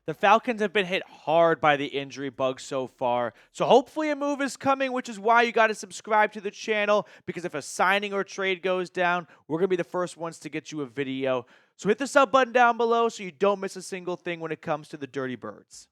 The Falcons have been hit hard by the injury bug so far. So hopefully a move is coming, which is why you got to subscribe to the channel, because if a signing or trade goes down, we're going to be the first ones to get you a video. So hit the sub button down below so you don't miss a single thing when it comes to the Dirty Birds.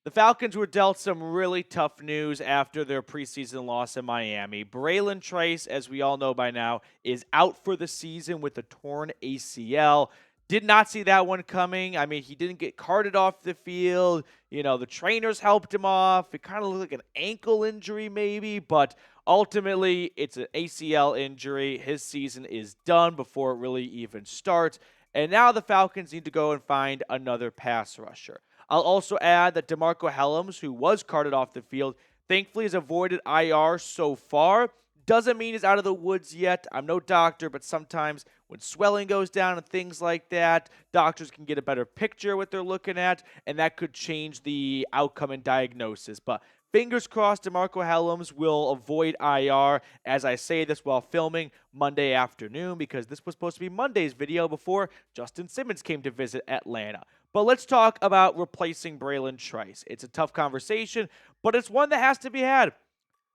The Falcons were dealt some really tough news after their preseason loss in Miami. Bralen Trice, as we all know by now, is out for the season with a torn ACL. Did not see that one coming. I mean, he didn't get carted off the field. You know, the trainers helped him off. It kind of looked like an ankle injury maybe, but ultimately it's an ACL injury. His season is done before it really even starts. And now the Falcons need to go and find another pass rusher. I'll also add that Demarcco Hellams, who was carted off the field, thankfully has avoided IR so far. Doesn't mean he's out of the woods yet. I'm no doctor, but sometimes when swelling goes down and things like that, doctors can get a better picture of what they're looking at, and that could change the outcome and diagnosis. But fingers crossed Demarcco Hellams will avoid IR as I say this while filming Monday afternoon, because this was supposed to be Monday's video before Justin Simmons came to visit Atlanta. But let's talk about replacing Bralen Trice. It's a tough conversation, but it's one that has to be had.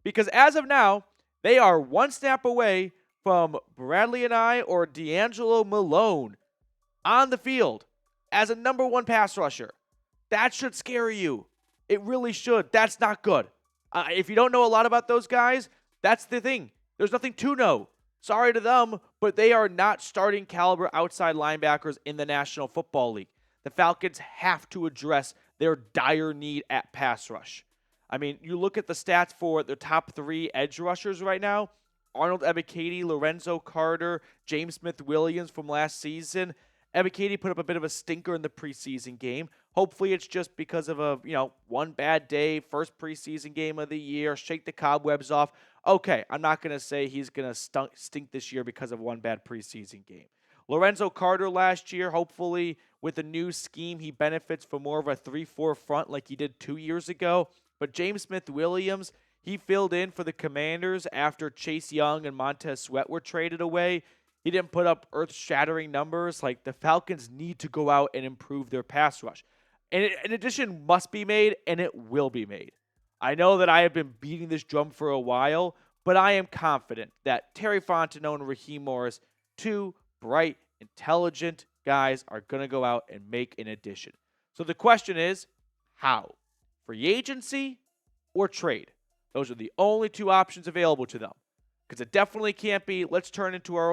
Because as of now, they are one snap away from Bradley Anae or D'Angelo Malone on the field as a number one pass rusher. That should scare you. It really should. That's not good. If you don't know a lot about those guys, that's the thing. There's nothing to know. Sorry to them, but they are not starting caliber outside linebackers in the National Football League. The Falcons have to address their dire need at pass rush. I mean, you look at the stats for the top three edge rushers right now. Arnold, Ebiketie, Lorenzo Carter, James Smith-Williams from last season. Ebiketie put up a bit of a stinker in the preseason game. Hopefully it's just because of one bad day, first preseason game of the year, shake the cobwebs off. Okay, I'm not going to say he's going to stink this year because of one bad preseason game. Lorenzo Carter last year, hopefully with a new scheme, he benefits from more of a 3-4 front like he did 2 years ago. But James Smith-Williams, he filled in for the Commanders after Chase Young and Montez Sweat were traded away. He didn't put up earth-shattering numbers. Like, the Falcons need to go out and improve their pass rush. And an addition must be made, and it will be made. I know that I have been beating this drum for a while, but I am confident that Terry Fontenot and Raheem Morris, two bright, intelligent guys, are going to go out and make an addition. So the question is, how? Free agency or trade? Those are the only two options available to them. Because it definitely can't be, let's look to our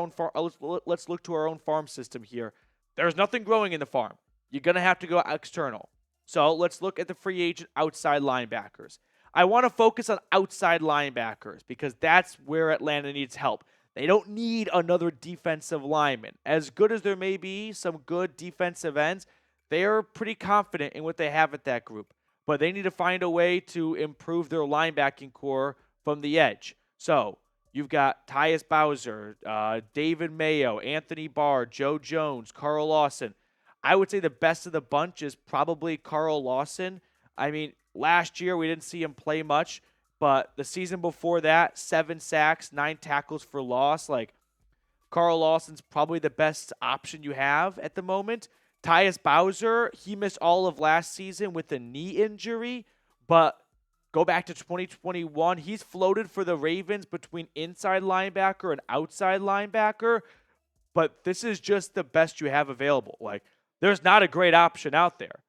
own farm system here. There's nothing growing in the farm. You're going to have to go external. So let's look at the free agent outside linebackers. I want to focus on outside linebackers because that's where Atlanta needs help. They don't need another defensive lineman. As good as there may be some good defensive ends, they are pretty confident in what they have at that group. But they need to find a way to improve their linebacking core from the edge. So you've got Tyus Bowser, David Mayo, Anthony Barr, Joe Jones, Carl Lawson. I would say the best of the bunch is probably Carl Lawson. I mean, last year we didn't see him play much, but the season before that, 7 sacks, 9 tackles for loss. Like, Carl Lawson's probably the best option you have at the moment. Tyus Bowser, he missed all of last season with a knee injury, but go back to 2021, he's floated for the Ravens between inside linebacker and outside linebacker, but this is just the best you have available. Like, there's not a great option out there.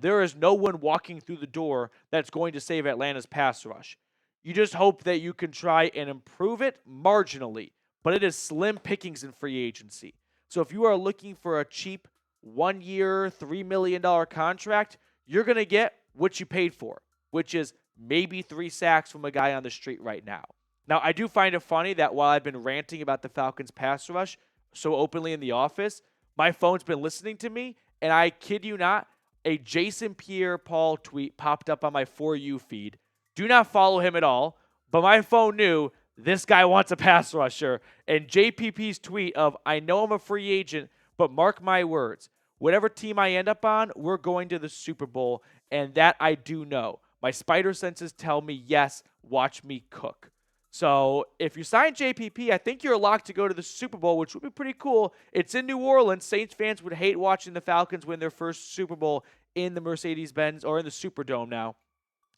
There is no one walking through the door that's going to save Atlanta's pass rush. You just hope that you can try and improve it marginally, but it is slim pickings in free agency. So if you are looking for a cheap 1-year, $3 million contract, you're going to get what you paid for, which is maybe 3 sacks from a guy on the street right now. Now, I do find it funny that while I've been ranting about the Falcons pass rush so openly in the office, my phone's been listening to me, and I kid you not, a Jason Pierre-Paul tweet popped up on my For You feed. Do not follow him at all, but my phone knew this guy wants a pass rusher. And JPP's tweet of, I know I'm a free agent, but mark my words, whatever team I end up on, we're going to the Super Bowl, and that I do know. My spider senses tell me, yes, watch me cook. So if you sign JPP, I think you're locked to go to the Super Bowl, which would be pretty cool. It's in New Orleans. Saints fans would hate watching the Falcons win their first Super Bowl in the Mercedes-Benz, or in the Superdome now,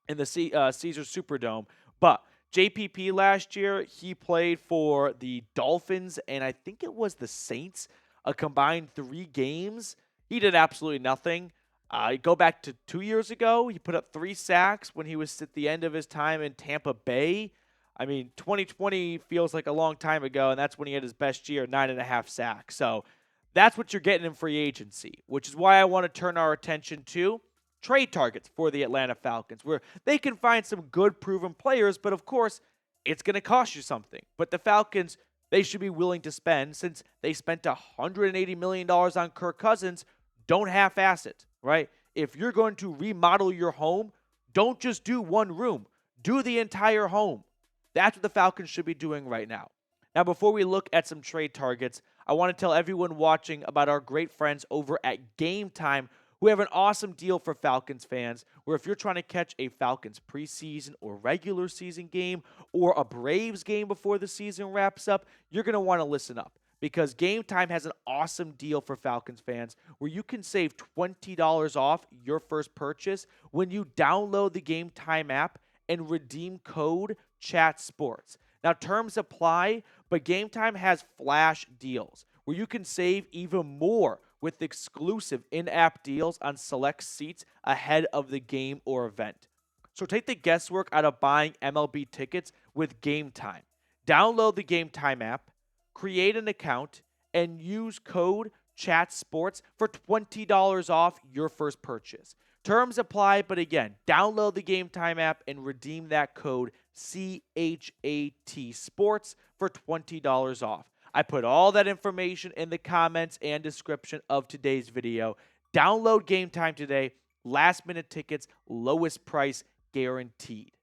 in the Caesars Superdome. But JPP last year, he played for the Dolphins, and I think it was the Saints, a combined 3 games. He did absolutely nothing. Go back to 2 years ago, he put up 3 sacks when he was at the end of his time in Tampa Bay. I mean, 2020 feels like a long time ago, and that's when he had his best year, 9.5 sacks. So that's what you're getting in free agency, which is why I want to turn our attention to trade targets for the Atlanta Falcons, where they can find some good proven players, but of course, it's going to cost you something. But the Falcons, they should be willing to spend, since they spent $180 million on Kirk Cousins. Don't half-ass it, right? If you're going to remodel your home, don't just do one room. Do the entire home. That's what the Falcons should be doing right now. Now, before we look at some trade targets, I want to tell everyone watching about our great friends over at Game Time, who have an awesome deal for Falcons fans, where if you're trying to catch a Falcons preseason or regular season game, or a Braves game before the season wraps up, you're going to want to listen up, because Game Time has an awesome deal for Falcons fans where you can save $20 off your first purchase when you download the Game Time app and redeem code CHATSPORTS. Now, terms apply, but Game Time has flash deals where you can save even more with exclusive in-app deals on select seats ahead of the game or event. So take the guesswork out of buying MLB tickets with Game Time. Download the Game Time app, create an account, and use code CHATSPORTS for $20 off your first purchase. Terms apply, but again, download the Game Time app and redeem that code CHAT Sports for $20 off. I put all that information in the comments and description of today's video. Download Game Time today. Last minute tickets, lowest price guaranteed.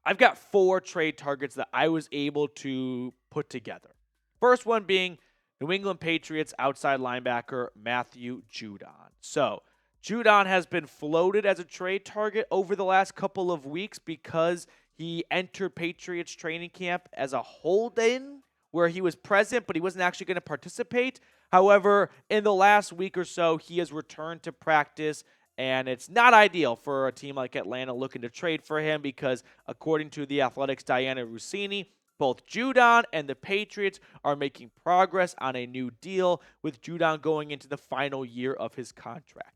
I've got 4 trade targets that I was able to put together. First one being New England Patriots outside linebacker Matthew Judon. So, Judon has been floated as a trade target over the last couple of weeks because he entered Patriots training camp as a hold-in, where he was present, but he wasn't actually going to participate. However, in the last week or so, he has returned to practice, and it's not ideal for a team like Atlanta looking to trade for him because, according to The Athletic's Diana Rossini, both Judon and the Patriots are making progress on a new deal, with Judon going into the final year of his contract.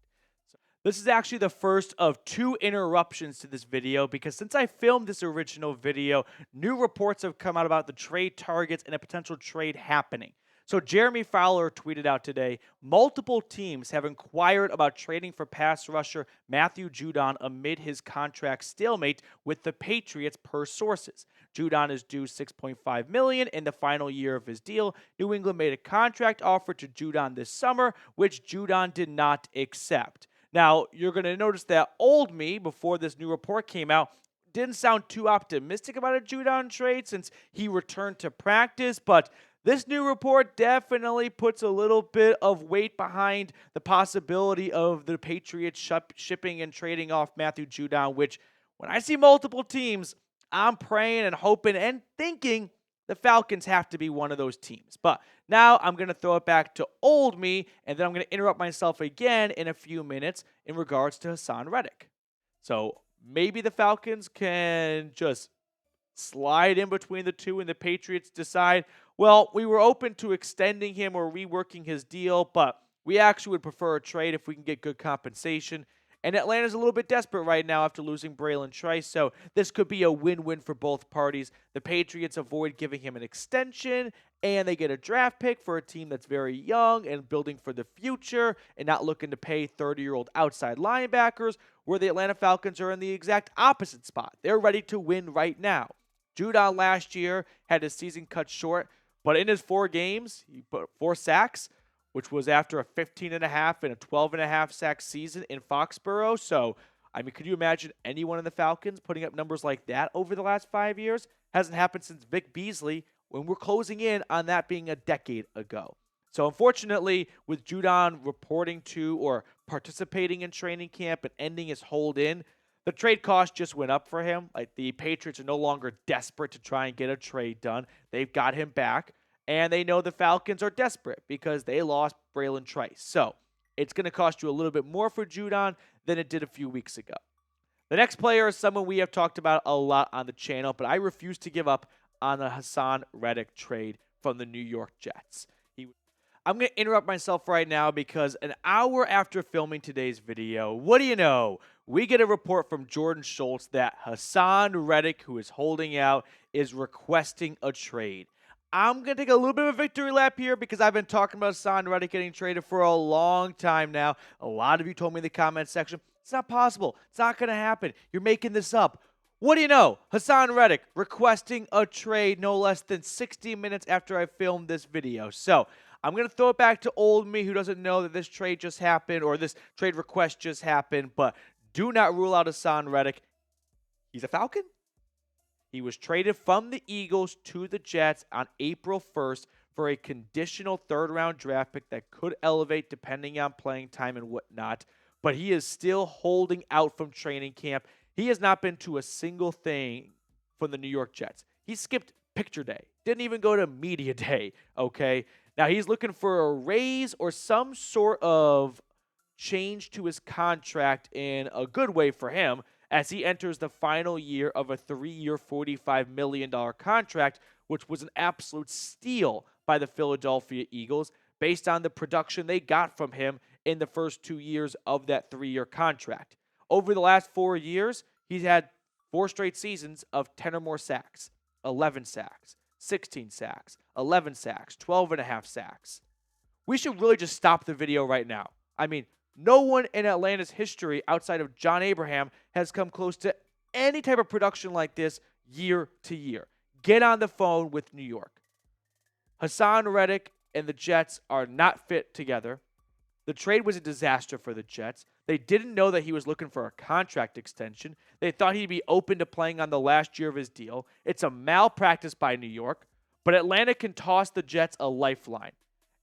This is actually the first of 2 interruptions to this video, because since I filmed this original video, new reports have come out about the trade targets and a potential trade happening. So Jeremy Fowler tweeted out today, multiple teams have inquired about trading for pass rusher Matthew Judon amid his contract stalemate with the Patriots per sources. Judon is due $6.5 million in the final year of his deal. New England made a contract offer to Judon this summer, which Judon did not accept. Now, you're going to notice that old me, before this new report came out, didn't sound too optimistic about a Judon trade since he returned to practice, but this new report definitely puts a little bit of weight behind the possibility of the Patriots shipping and trading off Matthew Judon, which, when I see multiple teams, I'm praying and hoping and thinking the Falcons have to be one of those teams. But now I'm going to throw it back to old me, and then I'm going to interrupt myself again in a few minutes in regards to Haason Reddick. So maybe the Falcons can just slide in between the two and the Patriots decide, well, we were open to extending him or reworking his deal, but we actually would prefer a trade if we can get good compensation. And Atlanta's a little bit desperate right now after losing Bralen Trice, so this could be a win-win for both parties. The Patriots avoid giving him an extension, and they get a draft pick for a team that's very young and building for the future and not looking to pay 30-year-old outside linebackers, where the Atlanta Falcons are in the exact opposite spot. They're ready to win right now. Judon last year had his season cut short, but in his 4 games, he put 4 sacks, which was after a 15.5 and a 12.5 sack season in Foxborough. So, I mean, could you imagine anyone in the Falcons putting up numbers like that over the last 5 years? Hasn't happened since Vic Beasley, when we're closing in on that being a decade ago. So, unfortunately, with Judon reporting to or participating in training camp and ending his hold in, The trade cost just went up for him. Like, the Patriots are no longer desperate to try and get a trade done. They've got him back, and they know the Falcons are desperate because they lost Bralen Trice. So it's going to cost you a little bit more for Judon than it did a few weeks ago. The next player is someone we have talked about a lot on the channel, but I refuse to give up on the Haason Reddick trade from the New York Jets. I'm going to interrupt myself right now because an hour after filming today's video, what do you know? We get a report from Jordan Schultz that Haason Reddick, who is holding out, is requesting a trade. I'm going to take a little bit of a victory lap here because I've been talking about Haason Reddick getting traded for a long time now. A lot of you told me in the comment section, it's not possible. It's not going to happen. You're making this up. What do you know? Haason Reddick requesting a trade no less than 60 minutes after I filmed this video. So I'm going to throw it back to old me who doesn't know that this trade just happened or this trade request just happened, but do not rule out Haason Reddick. He's a Falcon. He was traded from the Eagles to the Jets on April 1st for a conditional third-round draft pick that could elevate depending on playing time and whatnot, but he is still holding out from training camp. He has not been to a single thing from the New York Jets. He skipped picture day. Didn't even go to media day, okay? Now, he's looking for a raise or some sort of change to his contract in a good way for him as he enters the final year of a 3-year, $45 million contract, which was an absolute steal by the Philadelphia Eagles based on the production they got from him in the first 2 years of that 3-year contract. Over the last 4 years, he's had 4 straight seasons of 10 or more sacks, 11 sacks, 16 sacks, 11 sacks, 12.5 sacks. We should really just stop the video right now. I mean, no one in Atlanta's history outside of John Abraham has come close to any type of production like this year to year. Get on the phone with New York. Haason Reddick and the Jets are not fit together. The trade was a disaster for the Jets. They didn't know that he was looking for a contract extension. They thought he'd be open to playing on the last year of his deal. It's a malpractice by New York, but Atlanta can toss the Jets a lifeline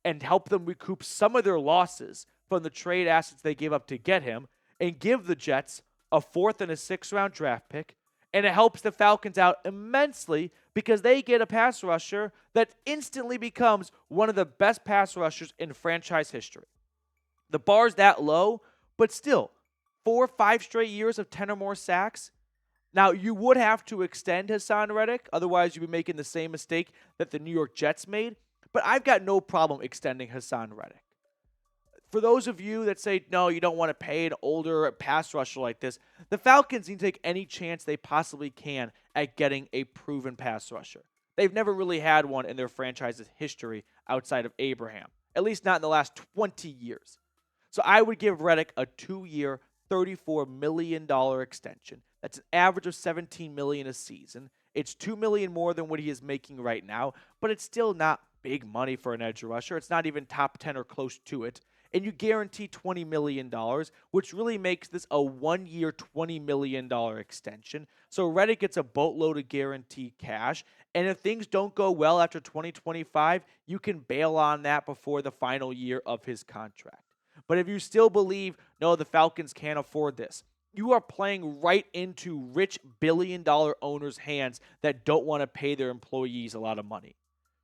and help them recoup some of their losses from the trade assets they gave up to get him and give the Jets a 4th and a 6th round draft pick. And it helps the Falcons out immensely because they get a pass rusher that instantly becomes one of the best pass rushers in franchise history. The bar's that low, but still, 4 or 5 straight years of 10 or more sacks. Now, you would have to extend Haason Reddick, otherwise you'd be making the same mistake that the New York Jets made. But I've got no problem extending Haason Reddick. For those of you that say, no, you don't want to pay an older pass rusher like this, the Falcons need to take any chance they possibly can at getting a proven pass rusher. They've never really had one in their franchise's history outside of Abraham, at least not in the last 20 years. So I would give Reddick a 2-year, $34 million extension. That's an average of $17 million a season. It's $2 million more than what he is making right now, but it's still not big money for an edge rusher. It's not even top 10 or close to it. And you guarantee $20 million, which really makes this a 1-year, $20 million extension. So Reddick gets a boatload of guaranteed cash. And if things don't go well after 2025, you can bail on that before the final year of his contract. But if you still believe, no, the Falcons can't afford this, you are playing right into rich billion-dollar owners' hands that don't want to pay their employees a lot of money.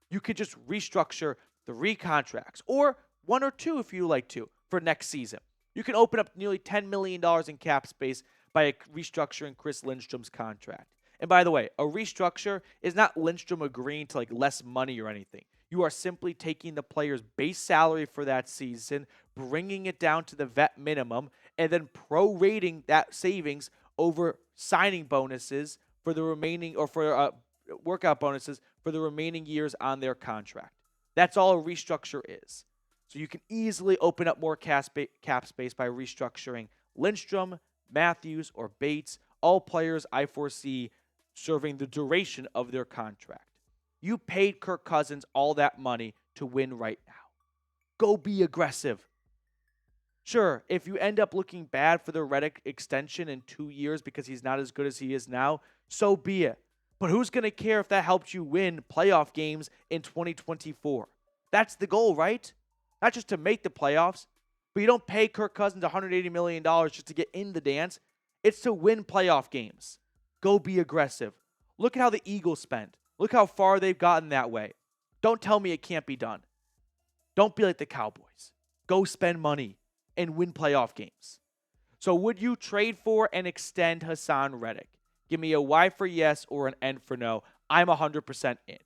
You could just restructure 3 contracts, or 1 or 2 if you like to, for next season. You can open up nearly $10 million in cap space by restructuring Chris Lindstrom's contract. And by the way, a restructure is not Lindstrom agreeing to less money or anything. You are simply taking the player's base salary for that season, bringing it down to the vet minimum, and then prorating that savings over signing bonuses for the remaining, or for workout bonuses for the remaining years on their contract. That's all a restructure is. So you can easily open up more cap space by restructuring Lindstrom, Matthews, or Bates, all players I foresee serving the duration of their contract. You paid Kirk Cousins all that money to win right now. Go be aggressive. Sure, if you end up looking bad for the Reddick extension in 2 years because he's not as good as he is now, so be it. But who's going to care if that helps you win playoff games in 2024? That's the goal, right? Not just to make the playoffs, but you don't pay Kirk Cousins $180 million just to get in the dance. It's to win playoff games. Go be aggressive. Look at how the Eagles spend. Look how far they've gotten that way. Don't tell me it can't be done. Don't be like the Cowboys. Go spend money and win playoff games. So would you trade for and extend Haason Reddick? Give me a Y for yes or an N for no. I'm 100% in.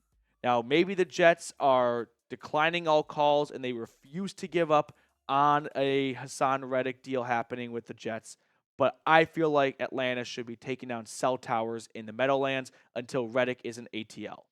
Now, maybe the Jets are declining all calls and they refuse to give up on a Haason Reddick deal happening with the Jets. But I feel like Atlanta should be taking down cell towers in the Meadowlands until Reddick is an ATL.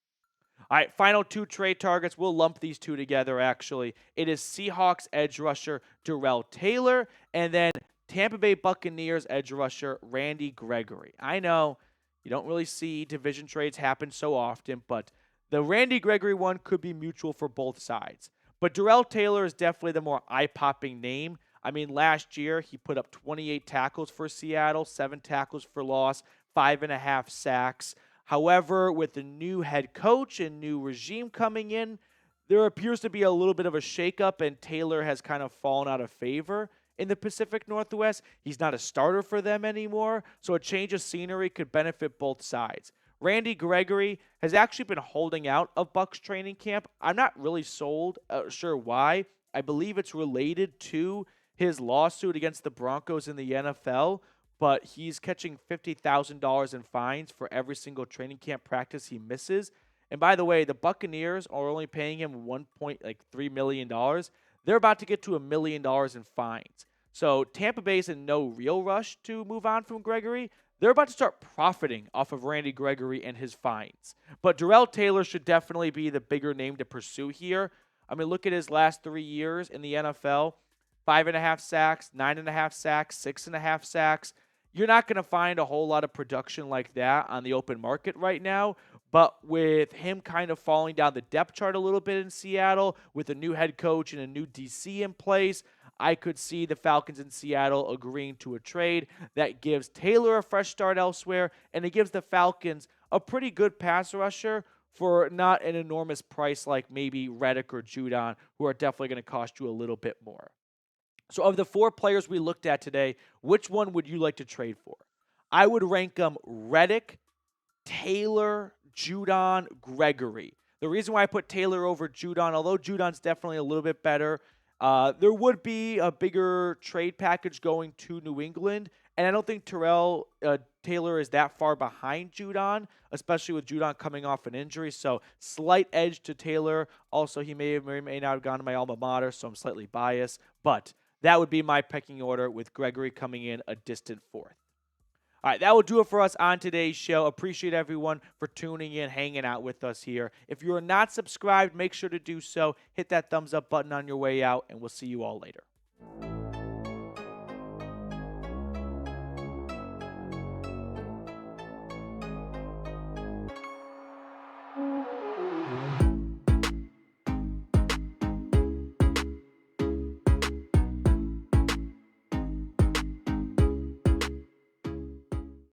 All right, final two trade targets. We'll lump these two together, actually. It is Seahawks edge rusher Darrell Taylor and then Tampa Bay Buccaneers edge rusher Randy Gregory. I know you don't really see division trades happen so often, but the Randy Gregory one could be mutual for both sides. But Darrell Taylor is definitely the more eye-popping name. I mean, last year he put up 28 tackles for Seattle, 7 tackles for loss, 5.5 sacks. However, with the new head coach and new regime coming in, there appears to be a little bit of a shakeup, and Taylor has kind of fallen out of favor in the Pacific Northwest. He's not a starter for them anymore, so a change of scenery could benefit both sides. Randy Gregory has actually been holding out of Bucs training camp. I'm not really sure why. I believe it's related to his lawsuit against the Broncos in the NFL, but he's catching $50,000 in fines for every single training camp practice he misses. And by the way, the Buccaneers are only paying him $1.3 million. They're about to get to $1 million in fines. So Tampa Bay's in no real rush to move on from Gregory. They're about to start profiting off of Randy Gregory and his fines. But Darrell Taylor should definitely be the bigger name to pursue here. I mean, look at his last 3 years in the NFL. 5.5 sacks, 9.5 sacks, 6.5 sacks. You're not going to find a whole lot of production like that on the open market right now. But with him kind of falling down the depth chart a little bit in Seattle, with a new head coach and a new DC in place, I could see the Falcons in Seattle agreeing to a trade that gives Taylor a fresh start elsewhere, and it gives the Falcons a pretty good pass rusher for not an enormous price like maybe Reddick or Judon, who are definitely going to cost you a little bit more. So of the 4 players we looked at today, which one would you like to trade for? I would rank them Reddick, Taylor, Judon, Gregory. The reason why I put Taylor over Judon, although Judon's definitely a little bit better, there would be a bigger trade package going to New England, and I don't think Taylor is that far behind Judon, especially with Judon coming off an injury. So slight edge to Taylor. Also, he may not have gone to my alma mater, so I'm slightly biased. But that would be my pecking order, with Gregory coming in a distant 4th. All right, that will do it for us on today's show. Appreciate everyone for tuning in, hanging out with us here. If you are not subscribed, make sure to do so. Hit that thumbs up button on your way out, and we'll see you all later.